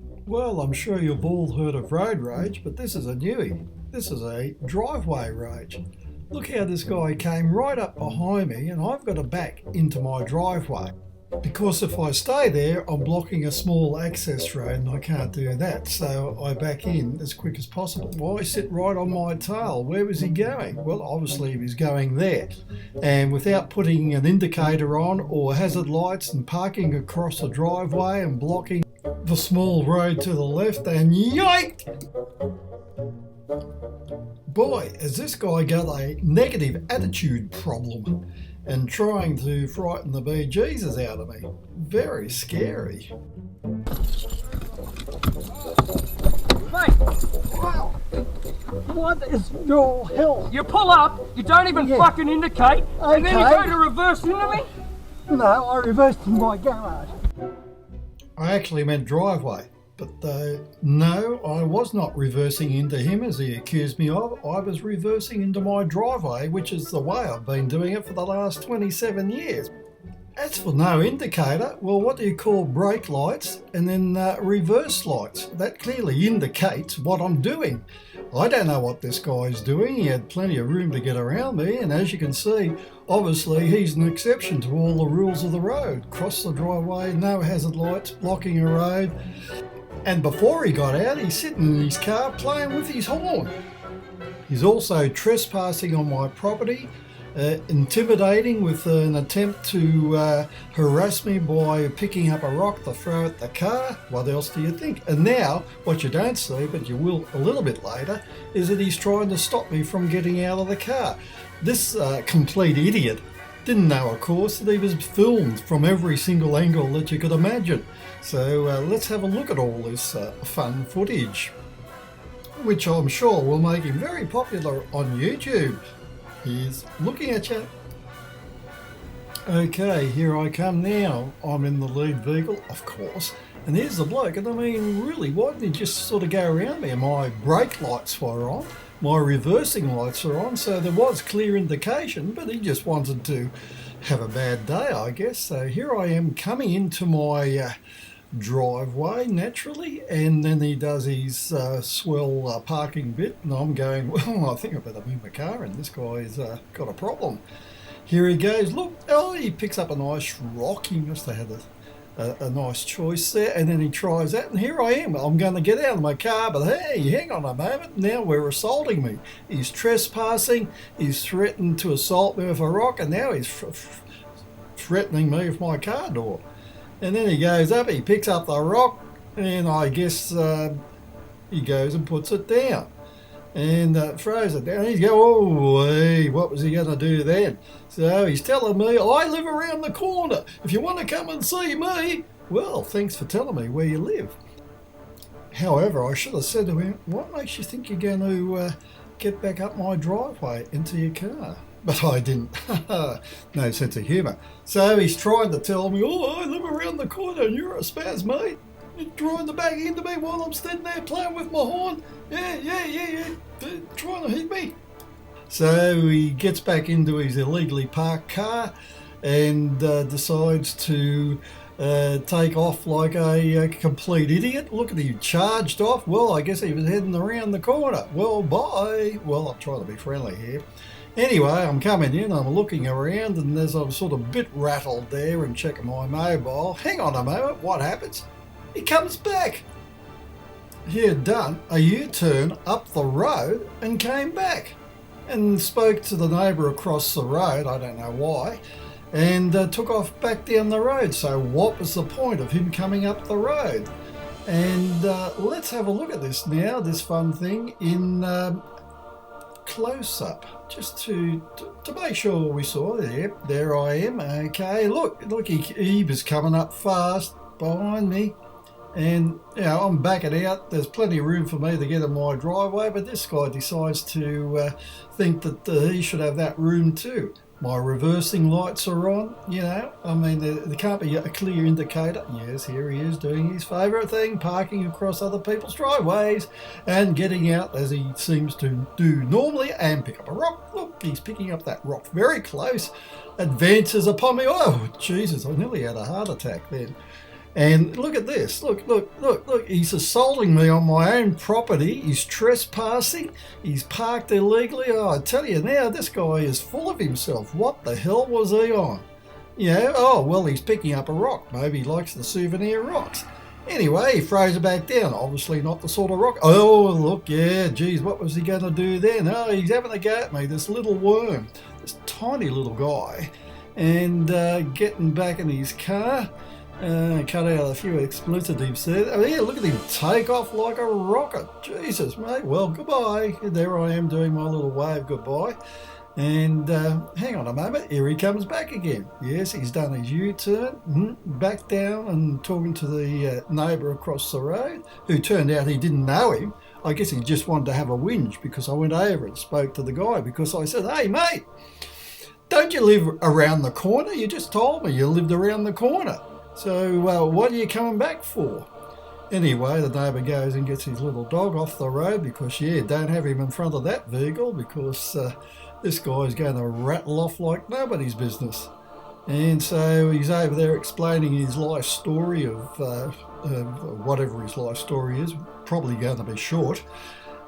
Well, I'm sure you've all heard of road rage, but this is a newie. This is a driveway rage. Look how this guy came right up behind me and I've got to back into my driveway. Because if I stay there, I'm blocking a small access road and I can't do that. So I back in as quick as possible. Why sit right on my tail? Where was he going? Well, obviously he was going there. And without putting an indicator on or hazard lights and parking across the driveway and blocking the small road to the left, and yoink! Boy, has this guy got a negative attitude problem and trying to frighten the bejesus out of me. Very scary. Mate, wow. What is your hell? You pull up, you don't even fucking indicate, and then you go to reverse into me? No, I reversed in my garage. I actually meant driveway, but no, I was not reversing into him as he accused me of. I was reversing into my driveway, which is the way I've been doing it for the last 27 years. As for no indicator, well, what do you call brake lights and then reverse lights? That clearly indicates what I'm doing. I don't know what this guy's doing. He had plenty of room to get around me, and as you can see, obviously he's an exception to all the rules of the road. Cross the driveway, no hazard lights, blocking a road. And before he got out, he's sitting in his car playing with his horn. He's also trespassing on my property, intimidating with an attempt to harass me by picking up a rock to throw at the car. What else do you think? And now, what you don't see, but you will a little bit later, is that he's trying to stop me from getting out of the car. This complete idiot didn't know, of course, that he was filmed from every single angle that you could imagine. So let's have a look at all this fun footage, which I'm sure will make him very popular on YouTube. He's looking at you. Okay, here I come now. I'm in the lead vehicle, of course, and here's the bloke. And I mean, really, why didn't he just sort of go around me? My brake lights were on, my reversing lights are on, so there was clear indication, but he just wanted to have a bad day, I guess. So here I am coming into my driveway naturally, and then he does his swell parking bit, and I'm going, well, I think I better move my car in. This guy's got a problem. Here he goes. Look, oh, he picks up a nice rock. He must have had a nice choice there, and then he tries that, and here I am. I'm going to get out of my car, but hey, hang on a moment. Now we're assaulting me. He's trespassing. He's threatened to assault me with a rock, and now he's threatening me with my car door. And then he goes up, he picks up the rock, and I guess he goes and puts it down and throws it down. He's going, oh, hey, what was he going to do then? So he's telling me, I live around the corner. If you want to come and see me, well, thanks for telling me where you live. However, I should have said to him, what makes you think you're going to get back up my driveway into your car? But I didn't. No sense of humour. So he's trying to tell me, oh, I live around the corner and you're a spaz, mate. You're trying to back into me while I'm standing there playing with my horn. Yeah. Trying to hit me. So he gets back into his illegally parked car and decides to take off like a complete idiot. Look at him, charged off. Well, I guess he was heading around the corner. Well, bye. Well, I'm trying to be friendly here. Anyway, I'm coming in, I'm looking around, and as I'm sort of a bit rattled there and checking my mobile, hang on a moment, what happens? He comes back. He had done a U-turn up the road and came back and spoke to the neighbour across the road, I don't know why, and took off back down the road. So what was the point of him coming up the road? And let's have a look at this now, this fun thing in close up, just to make sure we saw it. There I am. Okay, look, he was coming up fast behind me, and I'm backing out. There's plenty of room for me to get in my driveway, but this guy decides to think that he should have that room too. My reversing lights are on, I mean, there can't be a clear indicator. Yes, here he is doing his favourite thing, parking across other people's driveways and getting out as he seems to do normally and pick up a rock. Look, he's picking up that rock very close, advances upon me. Oh, Jesus, I nearly had a heart attack then. And look at this. Look. He's assaulting me on my own property. He's trespassing. He's parked illegally. Oh, I tell you now, this guy is full of himself. What the hell was he on? Yeah, oh, well, he's picking up a rock. Maybe he likes the souvenir rocks. Anyway, he throws it back down. Obviously not the sort of rock. Oh, look, yeah, geez, what was he going to do then? Oh, he's having a go at me, this little worm, this tiny little guy. And getting back in his car. Cut out a few expletives there. Oh, yeah, look at him take off like a rocket. Jesus, mate. Well, goodbye. There I am doing my little wave goodbye. And hang on a moment. Here he comes back again. Yes, he's done his U-turn. Back down and talking to the neighbour across the road, who turned out he didn't know him. I guess he just wanted to have a whinge because I went over and spoke to the guy because I said, hey, mate, don't you live around the corner? You just told me you lived around the corner. So what are you coming back for? Anyway, the neighbour goes and gets his little dog off the road because, yeah, don't have him in front of that vehicle because this guy's going to rattle off like nobody's business. And so he's over there explaining his life story of whatever his life story is, probably going to be short.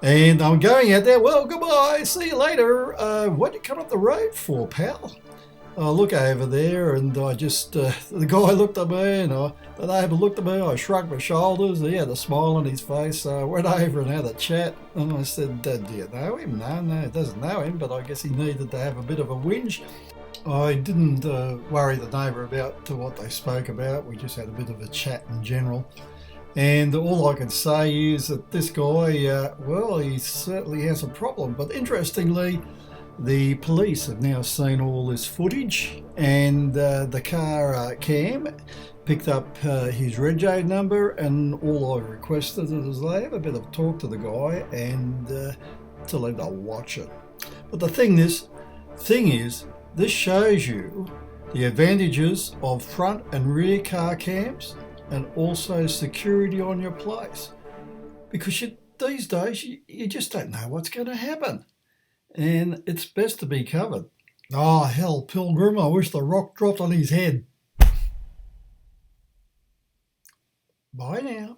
And I'm going out there, well, goodbye, see you later. What you come up the road for, pal? I look over there and I just, the guy looked at me and the neighbour looked at me, I shrugged my shoulders, he had a smile on his face, so I went over and had a chat and I said, do you know him? No, he doesn't know him, but I guess he needed to have a bit of a whinge. I didn't worry the neighbour about what they spoke about, we just had a bit of a chat in general. And all I can say is that this guy, well, he certainly has a problem, but interestingly, the police have now seen all this footage and the car cam picked up his reg number, and all I requested is they have a bit of talk to the guy and tell him to watch it. But the thing is, this shows you the advantages of front and rear car cams and also security on your place. Because these days, you just don't know what's going to happen. And it's best to be covered. Oh, hell, Pilgrim, I wish the rock dropped on his head. Bye now.